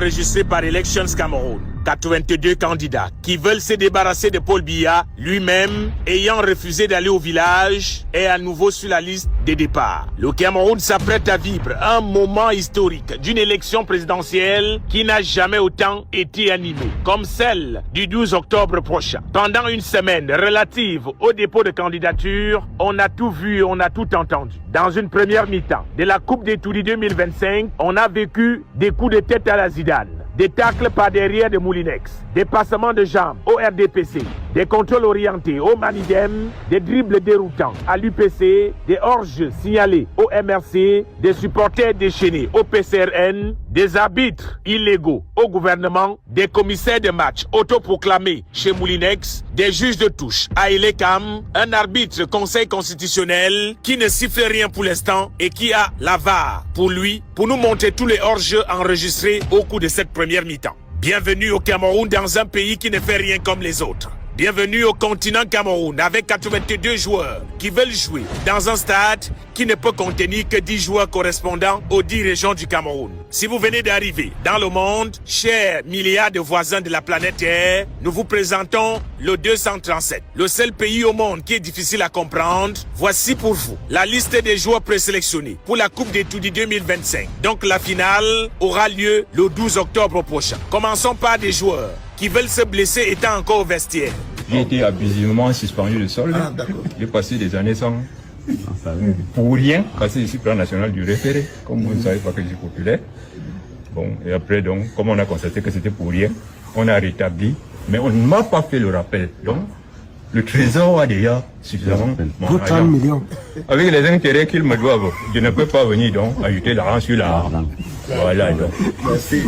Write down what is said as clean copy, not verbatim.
Enregistré par Elections Cameroun, 82 candidats qui veulent se débarrasser de Paul Biya, lui-même ayant refusé d'aller au village, est à nouveau sur la liste des départs. Le Cameroun s'apprête à vivre un moment historique d'une élection présidentielle qui n'a jamais autant été animée, comme celle du 12 octobre prochain. Pendant une semaine relative au dépôt de candidature, on a tout vu, on a tout entendu. Dans une première mi-temps de la Coupe des Toudis 2025, on a vécu des coups de tête à la Zidane, des tacles par derrière de Moulinex, des passements de jambes au RDPC, des contrôles orientés au Manidem, des dribbles déroutants à l'UPC, des hors-jeux signalés au MRC, des supporters déchaînés au PCRN, des arbitres illégaux au gouvernement, des commissaires de match autoproclamés chez Moulinex, des juges de touche à Elecam, un arbitre conseil constitutionnel qui ne siffle rien pour l'instant et qui a la VAR pour lui, pour nous montrer tous les hors-jeux enregistrés au cours de cette première mi-temps. Bienvenue au Cameroun, dans un pays qui ne fait rien comme les autres. Bienvenue au continent Cameroun avec 82 joueurs qui veulent jouer dans un stade qui ne peut contenir que 10 joueurs correspondant aux 10 régions du Cameroun. Si vous venez d'arriver dans le monde, chers milliards de voisins de la planète Terre, nous vous présentons le 237, le seul pays au monde qui est difficile à comprendre. Voici pour vous la liste des joueurs présélectionnés pour la Coupe des Toudis 2025. Donc la finale aura lieu le 12 octobre prochain. Commençons par des joueurs qui veulent se blesser étant encore au vestiaire. J'ai été abusivement suspendu de solde. J'ai passé des années sans... pour rien, passer ici plan national du référé. Comme vous ne savez pas que je suis populaire. Bon, et après, donc, comme on a constaté que c'était pour rien, on a rétabli, mais on ne m'a pas fait le rappel. Donc, le trésor a déjà suffisamment... millions. Avec les intérêts qu'ils me doivent, je ne peux pas venir donc ajouter l'argent sur l'argent. Voilà donc. Merci.